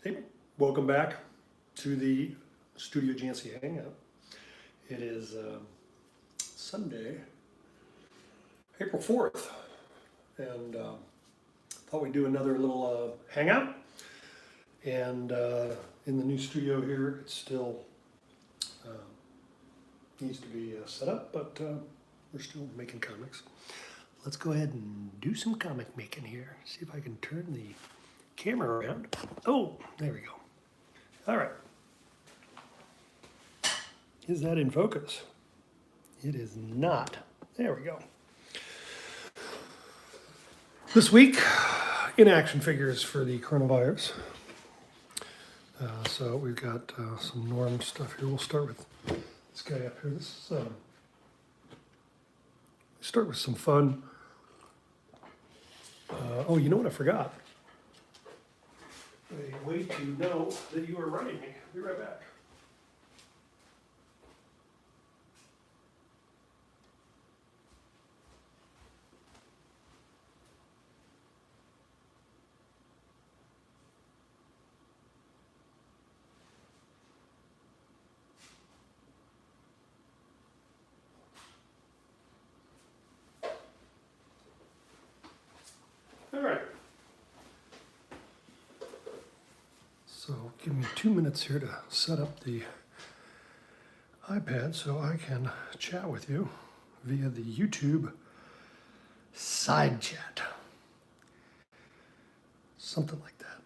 Hey, welcome back to the Studio Jantze Hangout. It is Sunday, April 4th, and thought we'd do another little hangout. And in the new studio here, it still uh, needs to be set up, but we're still making comics. Let's go ahead and do some comic making here. See if I can turn the camera around. Oh, there we go. All right. Is that in focus? It is not. There we go. This week, in action figures for the coronavirus. So we've got some Norm stuff here. We'll start with this guy up here. This is, start with some fun. Oh, you know what I forgot? A way to know that you are writing me. Be right back. All right. So give me 2 minutes here to set up the iPad so I can chat with you via the YouTube side chat. Something like that.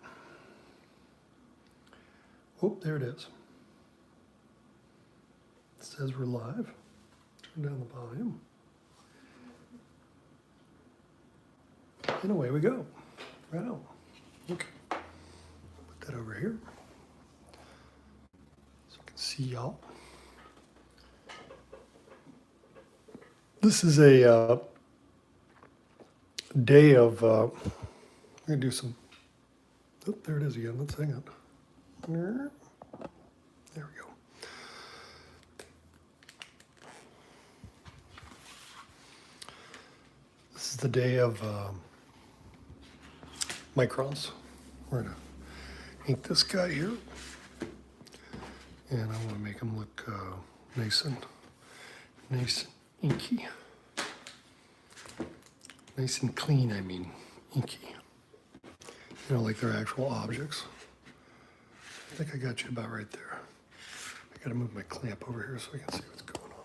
Oh, there it is. It says we're live. Turn down the volume. And away we go. Right on. Okay. Put that over here so I can see y'all. This is a day of, we're going to do some, oh, there it is again. Let's hang on. There we go. This is the day of microns. We're going to ink this guy here. And I want to make him look nice and inky. Nice and clean, I mean, inky. You know, like they're actual objects. I think I got you about right there. I gotta move my clamp over here so I can see what's going on.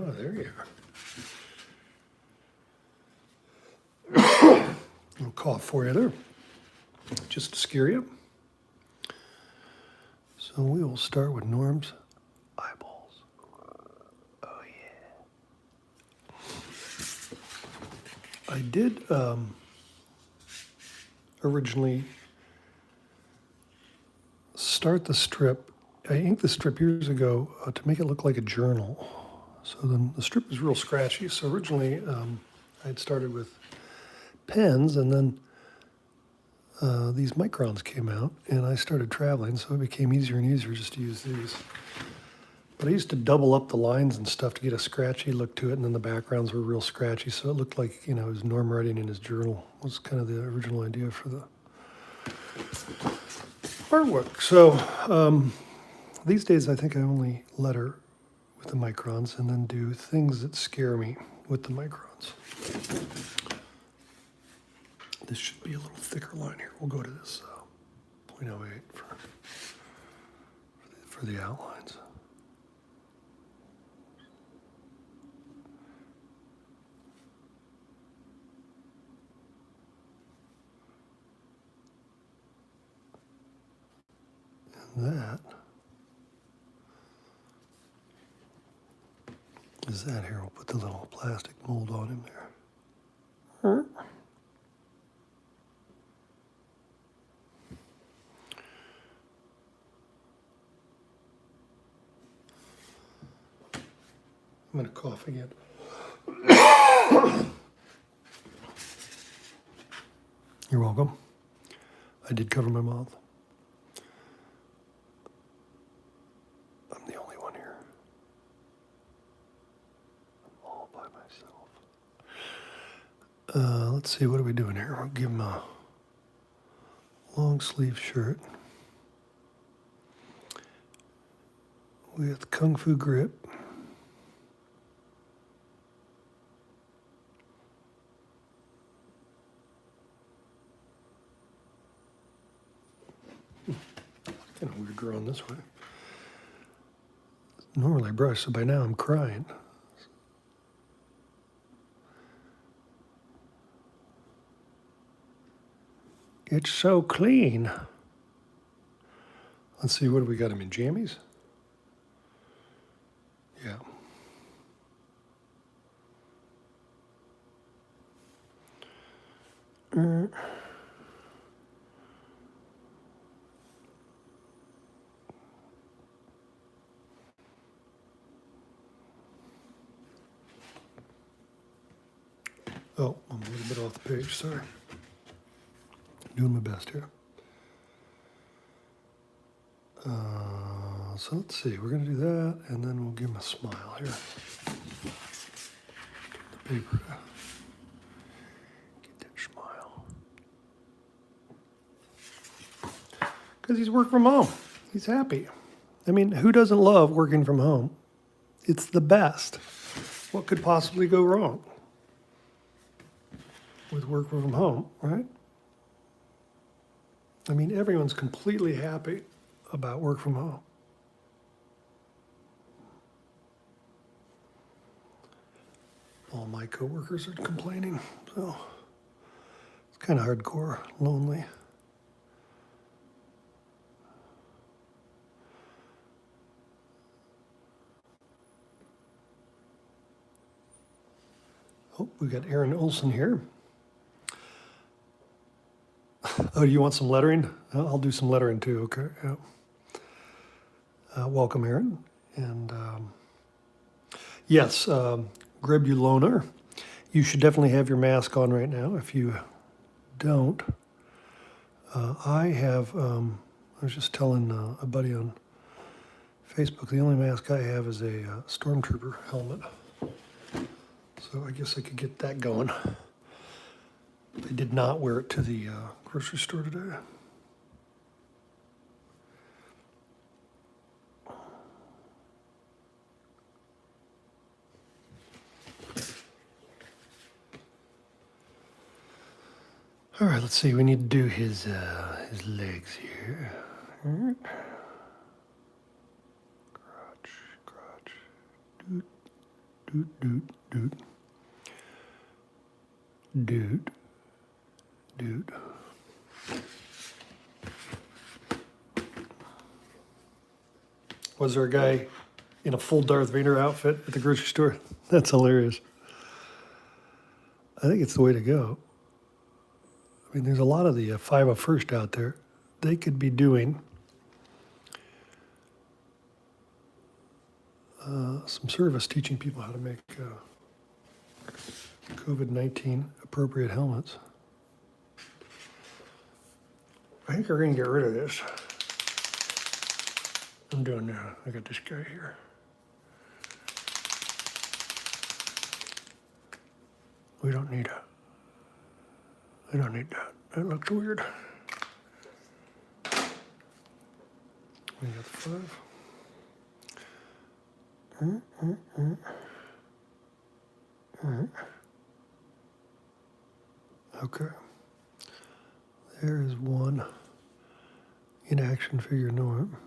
Oh, there you are. Little cough for you there, just to scare you. So we will start with Norm's eyeballs. Oh yeah. I did originally start the strip. I inked the strip years ago to make it look like a journal. So then the strip was real scratchy. So originally I had started with pens, and then these microns came out, and I started traveling, so it became easier and easier just to use these. But I used to double up the lines and stuff to get a scratchy look to it, and then the backgrounds were real scratchy, so it looked like, you know, it was Norm writing in his journal. Was kind of the original idea for the artwork. So these days I think I only letter with the microns and then do things that scare me with the microns. This should be a little thicker line here. We'll go to this 0.08 for the outlines. And that is that here. We'll put the little plastic mold on him there. I'm going to cough again. You're welcome. I did cover my mouth. I'm the only one here. I'm all by myself. Let's see, what are we doing here? We'll give him a long sleeve shirt. with Kung Fu Grip. Kind of weird drawing this way. Normally I brush, so by now I'm crying. It's so clean. Let's see, what do we got him in, jammies? Yeah. Oh, I'm a little bit off the page, sorry. Doing my best here. So let's see, we're gonna do that, and then we'll give him a smile here. Get the paper. Get that smile. Because he's working from home. He's happy. I mean, who doesn't love working from home? It's the best. What could possibly go wrong with working from home, right? I mean, everyone's completely happy about work from home. All my coworkers are complaining, so it's kind of hardcore, lonely. Oh, we got Aaron Olson here. Oh, do you want some lettering? I'll do some lettering too, okay. Yeah. Welcome, Aaron. And yes, Grebuloner, you should definitely have your mask on right now. If you don't, I was just telling a buddy on Facebook, the only mask I have is a Stormtrooper helmet. So I guess I could get that going. I did not wear it to the grocery store today. All right, let's see. We need to do his legs here. Crotch. Doot. Was there a guy in a full Darth Vader outfit at the grocery store? That's hilarious. I think it's the way to go. I mean, there's a lot of the 501st out there. They could be doing some service teaching people how to make COVID-19 appropriate helmets. I think we're going to get rid of this. I'm doing that. I got this guy here. We don't need that. I don't need that. That looks weird. We got 5. Okay. There is one in action figure norm.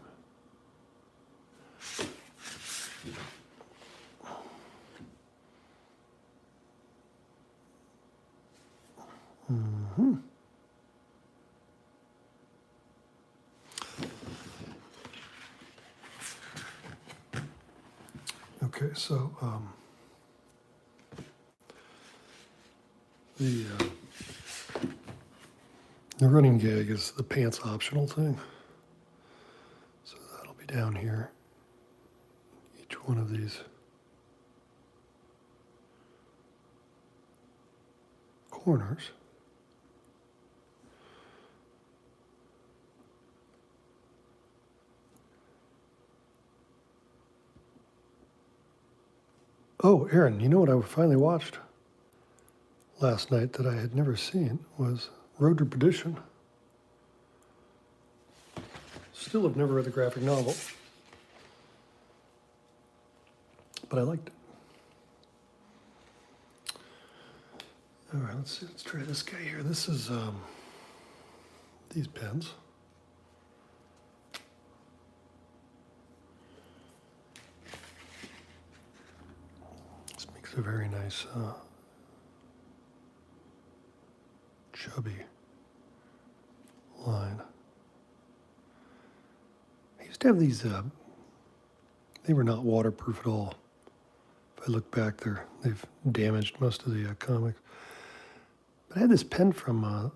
Okay, so the running gag is the pants optional thing. So that'll be down here. Each one of these corners. Oh, Aaron, you know what I finally watched last night that I had never seen was Road to Perdition. Still have never read the graphic novel. but I liked it. All right, let's see. Let's try this guy here. This is these pens. This makes a very nice chubby line. I used to have these. They were not waterproof at all. If I look back, they've damaged most of the comics. But I had this pen from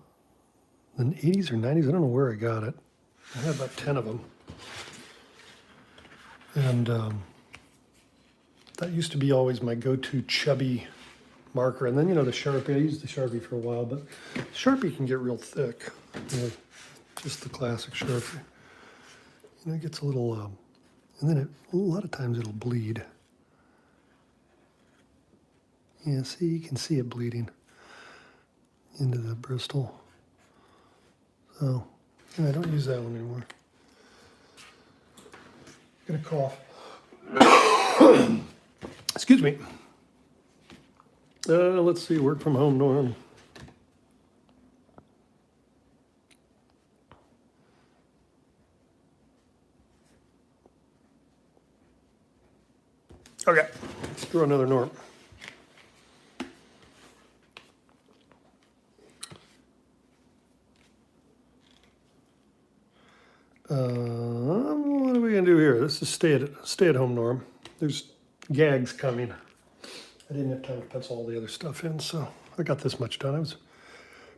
the 80s or 90s. I don't know where I got it. I had about 10 of them. And that used to be always my go-to chubby marker. And then, the Sharpie. I used the Sharpie for a while, but Sharpie can get real thick. Just the classic Sharpie. It gets a little, and then a lot of times it'll bleed. Yeah, see, you can see it bleeding into the Bristol. So, yeah, I don't use that one anymore. Gonna cough. Excuse me. Let's see, work from home norm. Okay, let's throw another norm. What are we gonna do here? This is stay at home norm. There's gags coming. I didn't have time to pencil all the other stuff in, so I got this much done. I was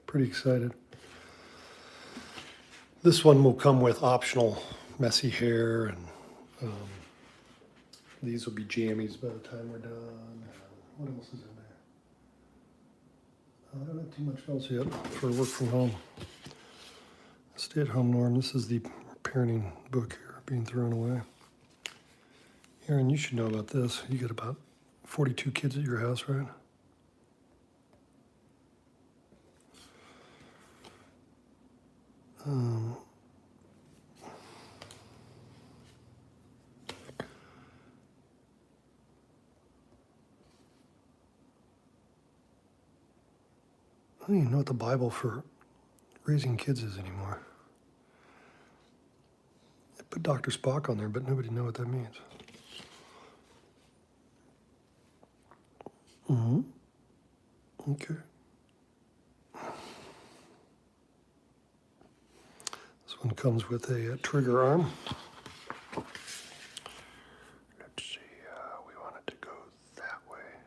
pretty excited. This one will come with optional messy hair, and these will be jammies by the time we're done. What else is in there? I don't have too much else yet for work from home. Stay at home norm. This is the parenting book here being thrown away. Aaron, you should know about this. You got about 42 kids at your house, right? I don't even know what the Bible for raising kids is anymore. They put Dr. Spock on there, but nobody knows what that means. Okay. This one comes with a trigger arm. Let's see, we want it to go that way.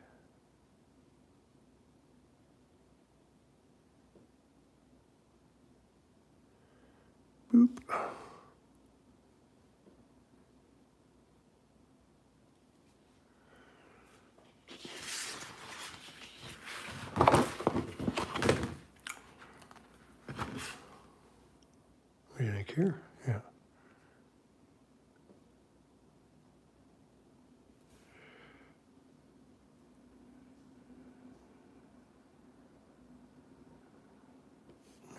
Boop. What do you think here? Yeah.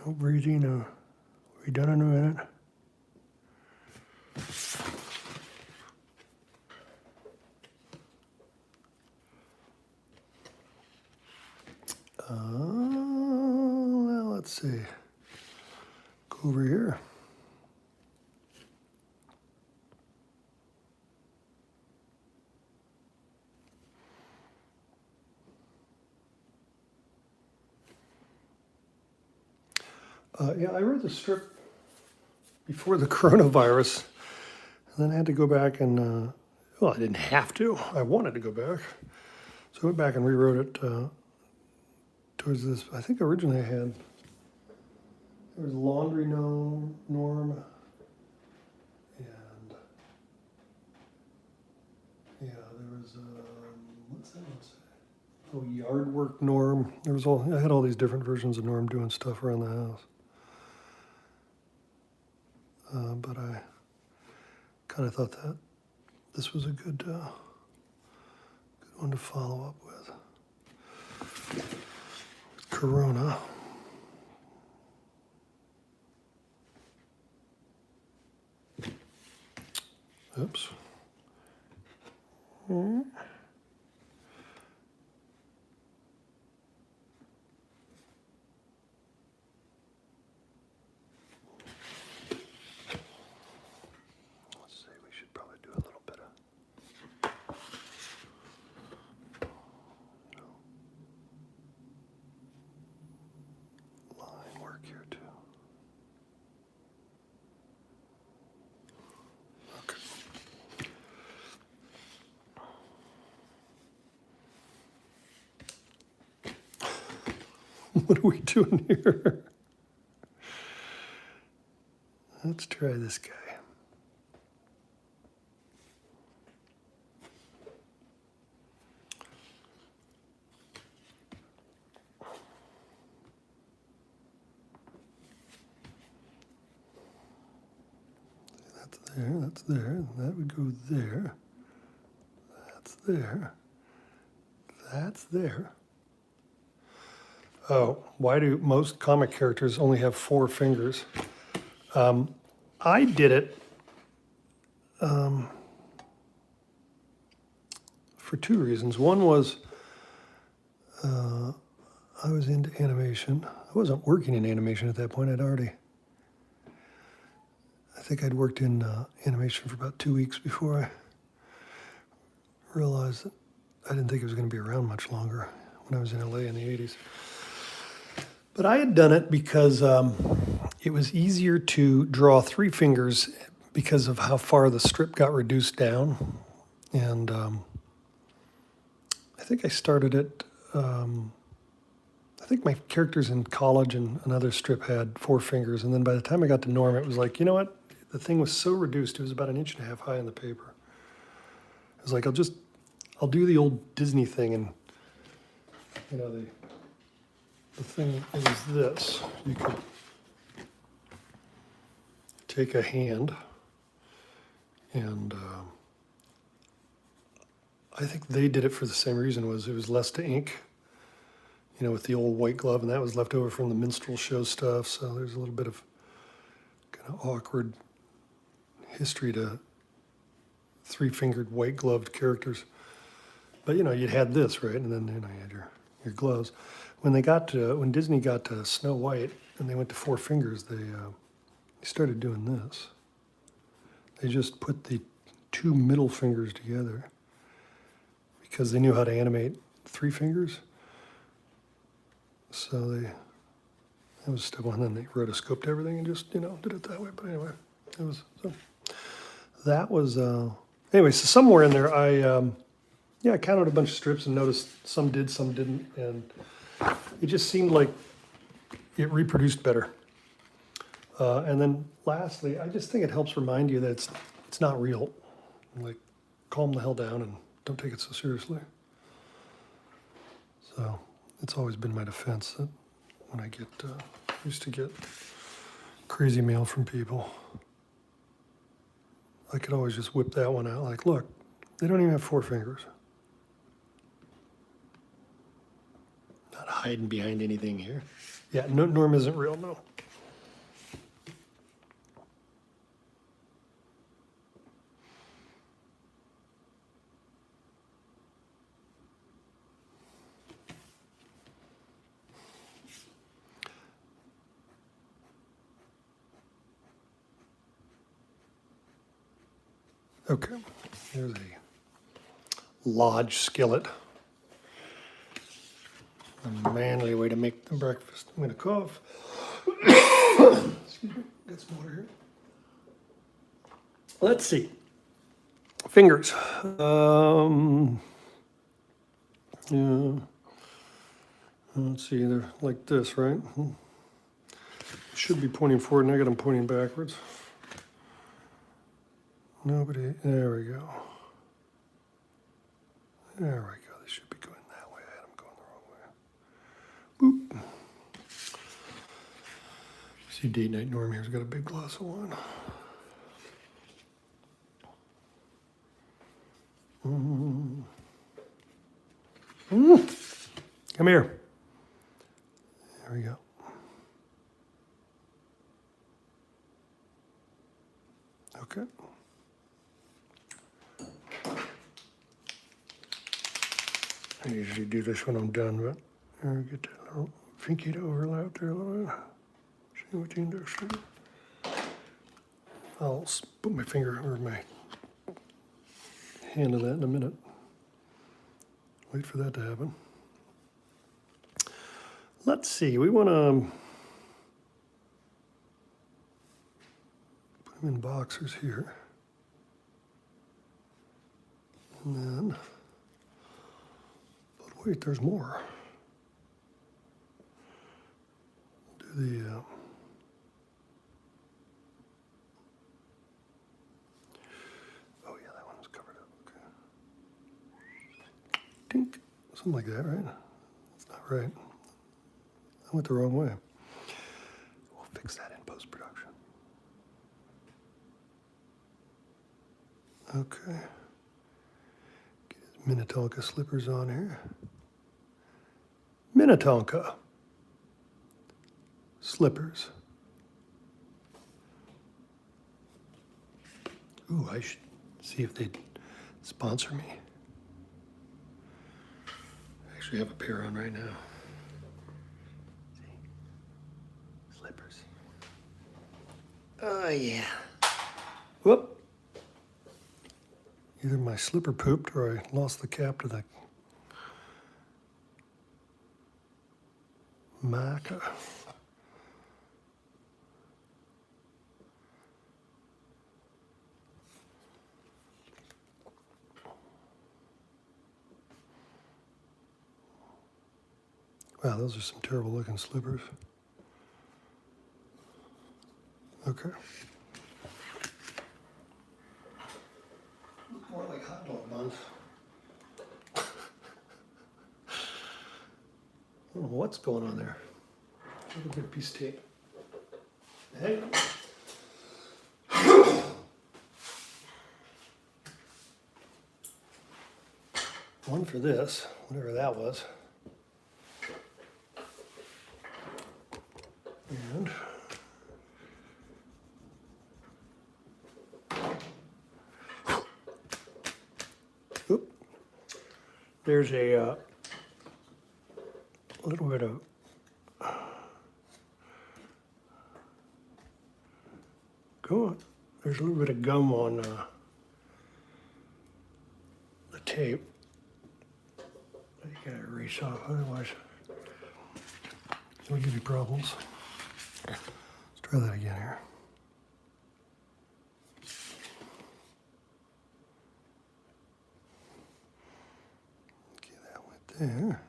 No breathing. Are we done in a minute? Well, let's see. Go over here. Yeah, I read the strip before the coronavirus, and then I had to go back and, well, I didn't have to. I wanted to go back. So I went back and rewrote it towards this. I think originally I had, there was laundry norm, and yeah, there was, what's that one say? Oh, yard work norm. There was I had all these different versions of norm doing stuff around the house. But I kind of thought that this was a good one to follow up with. Corona. Oops. What are we doing here? Let's try this guy. That's there, that would go there. That's there. That's there. Oh, why do most comic characters only have 4 fingers? I did it for 2 reasons. One was I was into animation. I wasn't working in animation at that point. I think I'd worked in animation for about 2 weeks before I realized that I didn't think it was going to be around much longer when I was in LA in the 80s. But I had done it because it was easier to draw 3 fingers because of how far the strip got reduced down. And I think I started it, I think my characters in college and another strip had 4 fingers. And then by the time I got to Norm, it was like, you know what? The thing was so reduced, it was about 1.5 inches high on the paper. I was like, I'll do the old Disney thing. And, you know, the thing is this. You could take a hand and I think they did it for the same reason, was it was less to ink, you know, with the old white glove, and that was left over from the minstrel show stuff. So there's a little bit of kind of awkward history to 3-fingered white gloved characters. But you know, you had this, right? And then, you know, you had your gloves. When Disney got to Snow White and they went to 4 fingers, they started doing this. They just put the 2 middle fingers together because they knew how to animate 3 fingers. So that was step 1. Then they rotoscoped everything and just, you know, did it that way. But anyway, anyway, so somewhere in there, I counted a bunch of strips and noticed some did, some didn't. And it just seemed like it reproduced better. And then lastly, I just think it helps remind you that it's not real. Like, calm the hell down and don't take it so seriously. So it's always been my defense that when I used to get crazy mail from people, I could always just whip that one out. Like, look, they don't even have 4 fingers. Not hiding behind anything here. Yeah, no, Norm isn't real, no. Okay, here's a lodge skillet. A manly way to make the breakfast. I'm gonna cough. Excuse me, got some water here. Let's see. Fingers. Yeah. Let's see, they're like this, right? Should be pointing forward, and I got them pointing backwards. Nobody, there we go. There we go, they should be going that way. I had them going the wrong way. Boop. See, date night Norm here's got a big glass of wine. Come here. There we go. Okay. I usually do this when I'm done, but I'll get that little pinky to overlap there a little bit. See what the index is. I'll put my finger or my hand in that in a minute. Wait for that to happen. Let's see, we want to put them in boxers here. And then, but wait, there's more. the oh yeah, that one was covered up. Okay. Tink. Something like that, right? That's not right. I went the wrong way. We'll fix that in post-production. Okay. Get his Minnetonka slippers on here. Minnetonka slippers. Ooh, I should see if they'd sponsor me. I actually have a pair on right now. See? Slippers. Oh, yeah. Whoop. Either my slipper pooped or I lost the cap to the marker. Wow, those are some terrible looking slippers. Okay. More like hot dog buns. I don't know what's going on there. Look at a piece of tape. Hey. One for this, whatever that was. And oop, there's a little bit of there's a little bit of gum on the tape. You gotta erase off, otherwise it'll give you problems. Let's try that again here. Okay, that went there.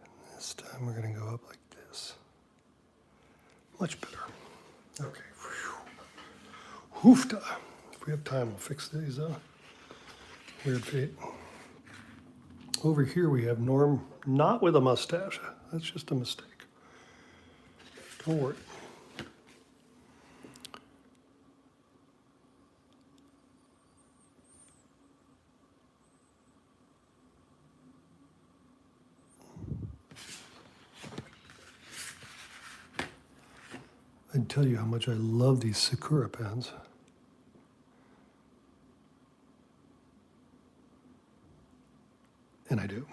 And this time we're gonna go up like this. Much better. Okay. Hoofta. If we have time, we'll fix these weird fate. Over here we have Norm, not with a mustache. That's just a mistake. Don't worry. I'd tell you how much I love these Sakura pens. And I do.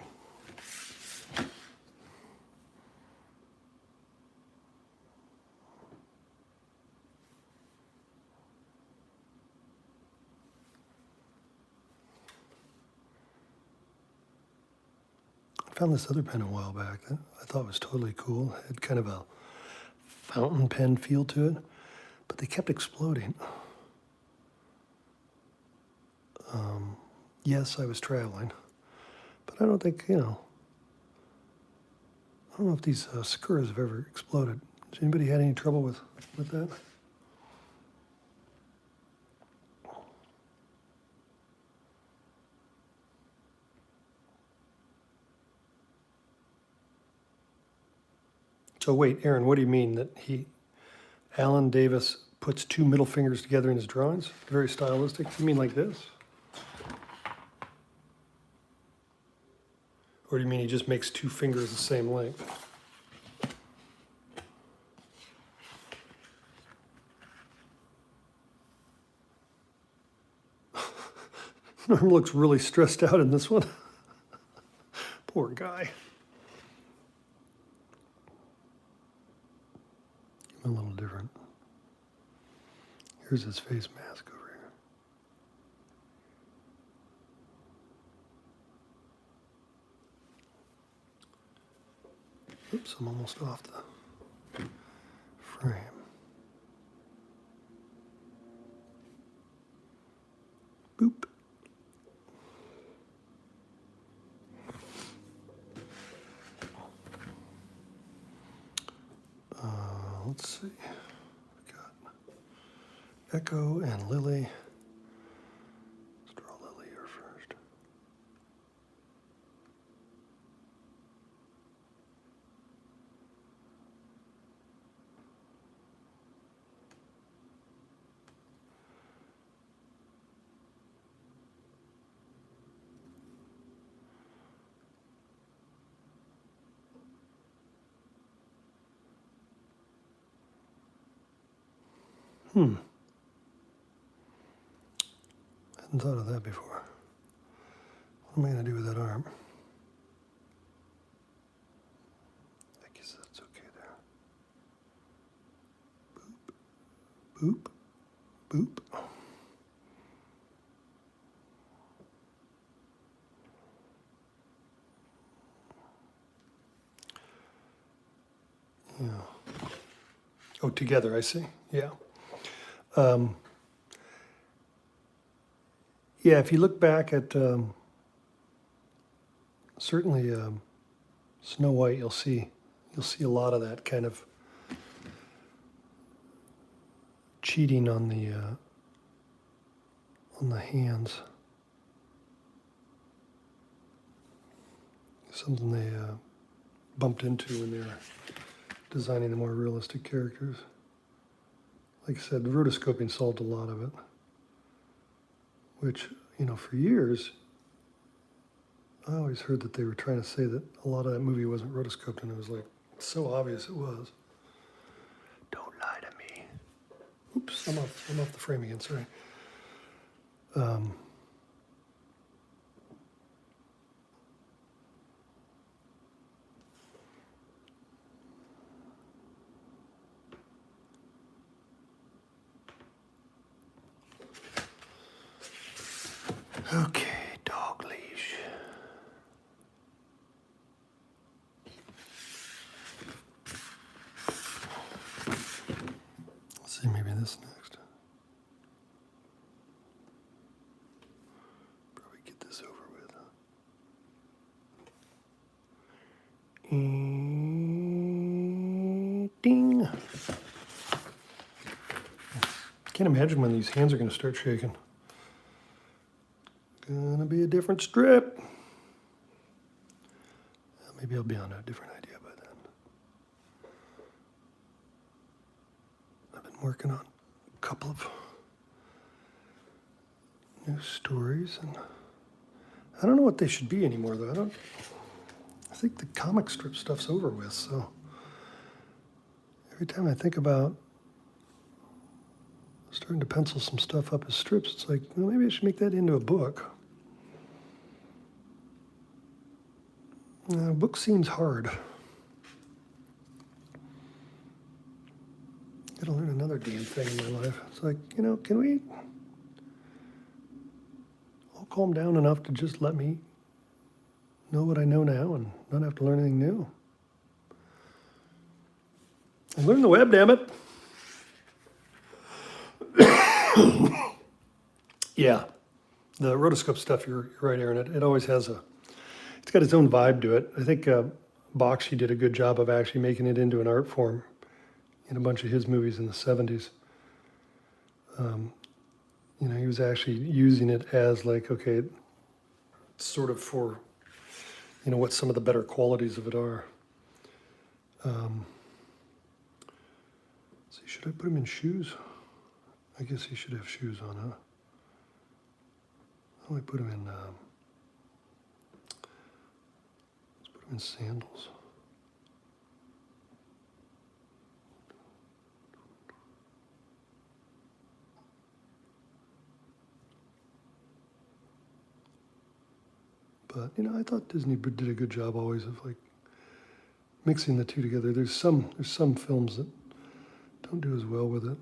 I found this other pen a while back that I thought was totally cool. It had kind of a fountain pen feel to it, but they kept exploding. Yes, I was traveling, but I don't think, I don't know if these Sakuras have ever exploded. Has anybody had any trouble with that? So wait, Aaron, what do you mean that Alan Davis puts two middle fingers together in his drawings? Very stylistic. You mean like this? Or do you mean he just makes two fingers the same length? Norm looks really stressed out in this one. Poor guy. A little different. Here's his face mask over here. Oops, I'm almost off the frame. Boop. see. We got Echo and Lily. Let's draw Lily here first. Hadn't thought of that before. What am I going to do with that arm? I guess that's okay there. Boop. Boop. Boop. Yeah. Oh, together, I see. Yeah. Yeah, if you look back at certainly Snow White, you'll see a lot of that kind of cheating on the hands. Something they bumped into when they were designing the more realistic characters. Like I said, the rotoscoping solved a lot of it. Which, you know, for years, I always heard that they were trying to say that a lot of that movie wasn't rotoscoped, and it was like, it's so obvious it was. Don't lie to me. Oops, I'm off the frame again, sorry. Okay, dog leash. Let's see, maybe this next. Probably get this over with. And ding. Can't imagine when these hands are going to start shaking. Gonna be a different strip. Maybe I'll be on a different idea by then. I've been working on a couple of new stories, and I don't know what they should be anymore, though. I think the comic strip stuff's over with, so every time I think about starting to pencil some stuff up as strips, it's like, well, maybe I should make that into a book. A book seems hard. Gotta learn another damn thing in my life. It's like, you know, can we all calm down enough to just let me know what I know now and not have to learn anything new? And learn the web, damn it. Yeah, the rotoscope stuff, you're right, Aaron. It always has it's got its own vibe to it. I think Bakshi did a good job of actually making it into an art form in a bunch of his movies in the 70s. You know, he was actually using it as like, okay, sort of for, you know, what some of the better qualities of it are. See, should I put him in shoes? I guess he should have shoes on, huh? How do I put him in? Let's put him in sandals. But, you know, I thought Disney did a good job always of like mixing the two together. There's some films that don't do as well with it.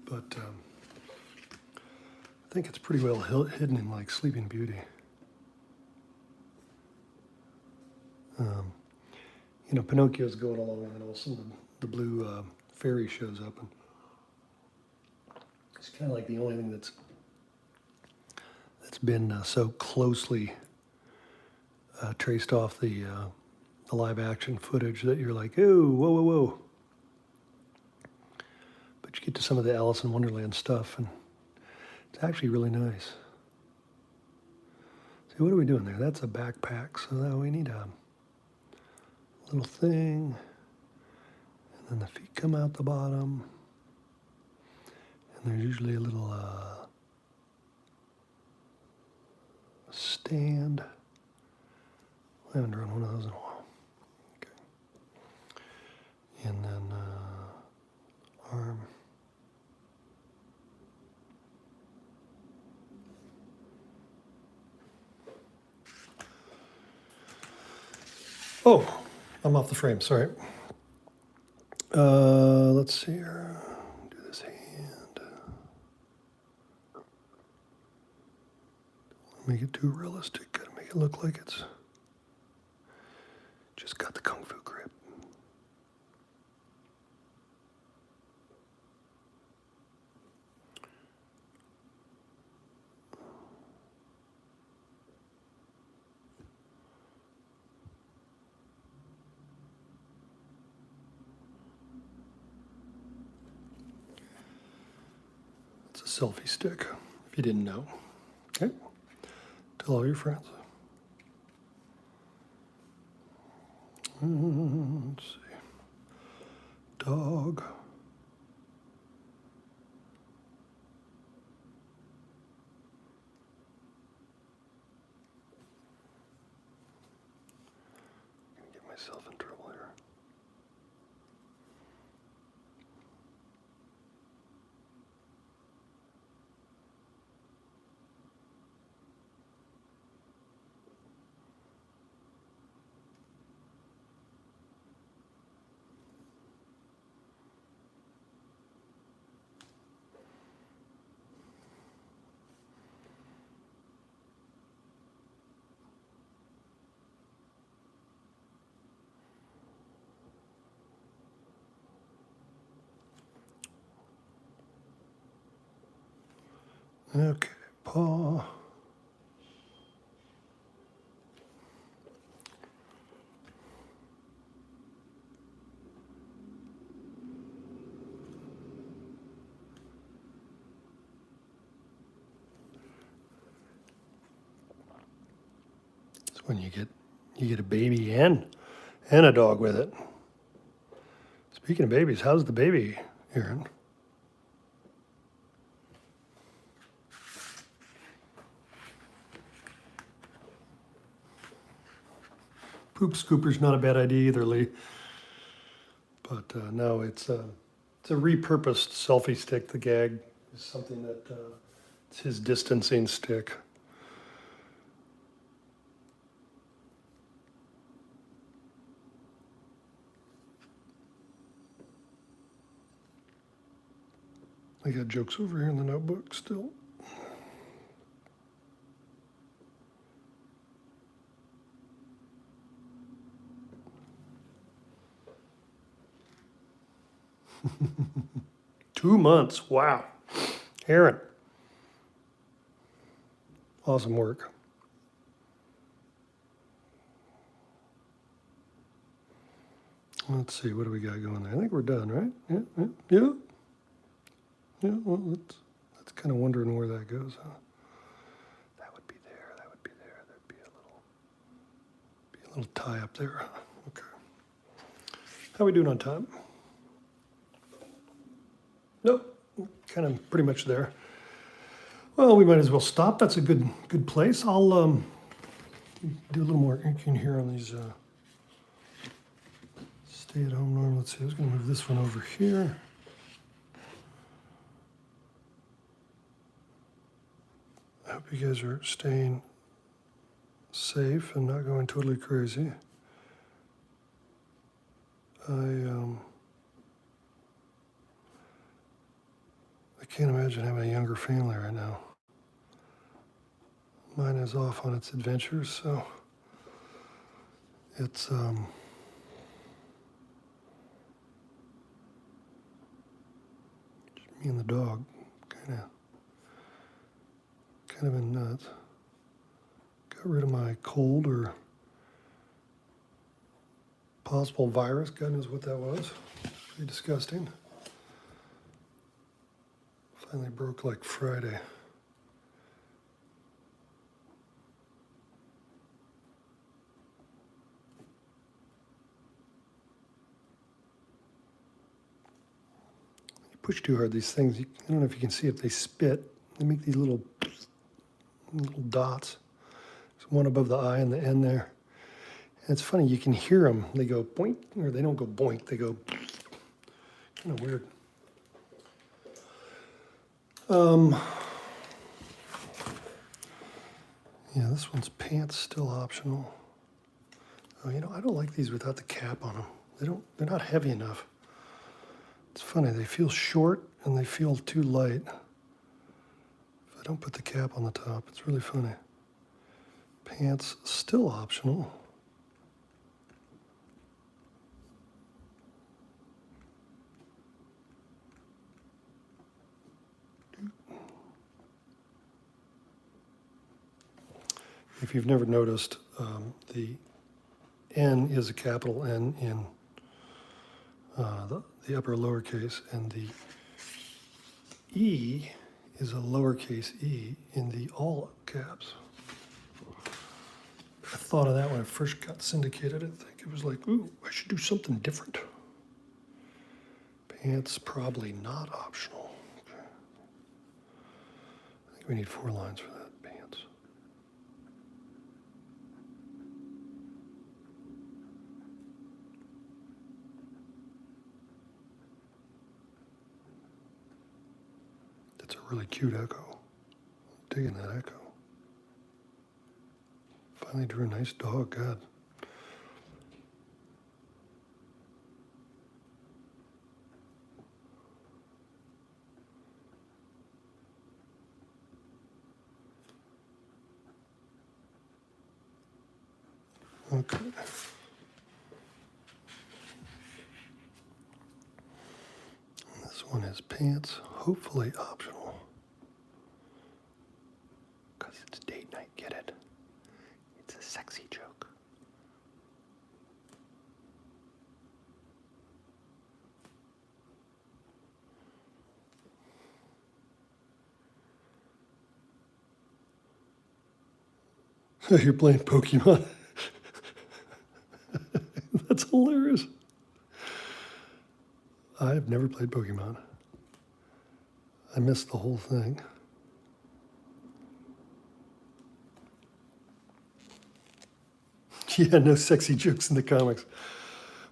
But I think it's pretty well hidden in like Sleeping Beauty. You know, Pinocchio's going along, and all of a sudden the blue fairy shows up, and it's kind of like the only thing that's been so closely traced off the the live action footage that you're like, oh, whoa, whoa, whoa. But you get to some of the Alice in Wonderland stuff, and it's actually really nice. See, what are we doing there? That's a backpack, so now we need a little thing, and then the feet come out the bottom, and there's usually a little stand. I haven't drawn one of those in a while. Okay. And then arm. Oh, I'm off the frame, sorry. Let's see here. Do this hand. Make it too realistic. Gotta make it look like it's just got the Kung Fu grip. It's a selfie stick, if you didn't know. Okay. Tell all your friends. Let's see. Dog. I'm gonna get myself in trouble here. Okay, paw. It's when you get a baby and a dog with it. Speaking of babies, how's the baby, Aaron? Poop scooper's not a bad idea either, Lee. But no, it's a repurposed selfie stick. The gag is something that it's his distancing stick. I got jokes over here in the notebook still. Two months, wow. Aaron, awesome work. Let's see, what do we got going there? I think we're done, right? Yeah. Yeah, well, that's kind of wondering where that goes, huh? That would be there, that would be there. There'd be a little tie up there. Okay. How we doing on time? Nope, kind of pretty much there. Well, we might as well stop. That's a good place. I'll do a little more ink in here on these stay-at-home norm. Let's see, I was going to move this one over here. I hope you guys are staying safe and not going totally crazy. I can't imagine having a younger family right now. Mine is off on its adventures, so it's just me and the dog, kind of been nuts. Got rid of my cold or Possible virus, God knows what that was. Pretty disgusting. Finally broke like Friday. You push too hard, these things, I don't know if you can see if they spit. They make these little dots. There's one above the eye and the end there. And it's funny, you can hear them. They go boink, or they don't go boink, they go kind of weird. Yeah, this one's pants still optional. Oh, you know, I don't like these without the cap on them. They're not heavy enough. It's funny, they feel short and they feel too light. If I don't put the cap on the top, it's really funny. Pants still optional. If you've never noticed, the N is a capital N in the upper lowercase, and the E is a lowercase e in the all caps. I thought of that when I first got syndicated. I think it was like, ooh, I should do something different. Pants probably not optional. Okay. I think we need 4 lines for that. Pants. That's a really cute echo. I'm digging that echo. Finally drew a nice dog, God. Okay. This one is pants, hopefully optional. Because it's date night, get it? It's a sexy joke. You're playing Pokemon. That's hilarious. I've never played Pokemon. I missed the whole thing. Yeah, no sexy jokes in the comics.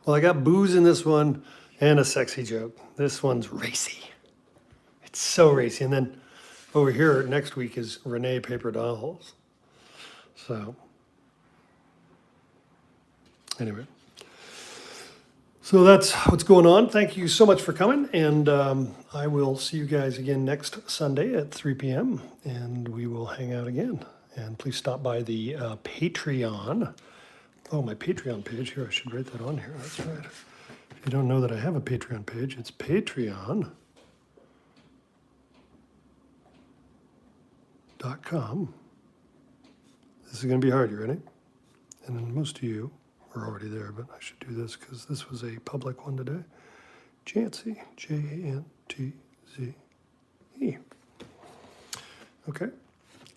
Well, I got booze in this one and a sexy joke. This one's racy. It's so racy. And then over here next week is Renee Paper Dolls. So, anyway. So that's what's going on. Thank you so much for coming. And I will see you guys again next Sunday at 3 p.m. And we will hang out again. And please stop by the Patreon. Oh, my Patreon page here. I should write that on here. That's right. If you don't know that I have a Patreon page, it's patreon.com. This is going to be hard. You ready? And then most of you are already there, but I should do this because this was a public one today. Jantze, Jantze. Okay.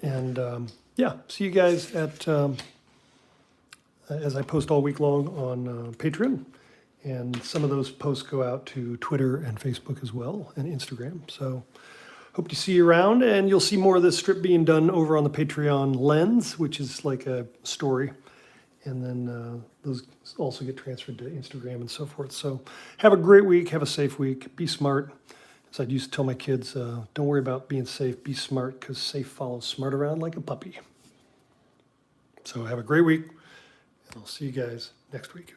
And yeah, see you guys at... as I post all week long on Patreon, and some of those posts go out to Twitter and Facebook as well, and Instagram. So hope to see you around, and you'll see more of this strip being done over on the Patreon Lens, which is like a story, and then those also get transferred to Instagram and so forth. So have a great week, have a safe week, be smart. As I used to tell my kids, don't worry about being safe, be smart, because safe follows smart around like a puppy. So have a great week. I'll see you guys next week.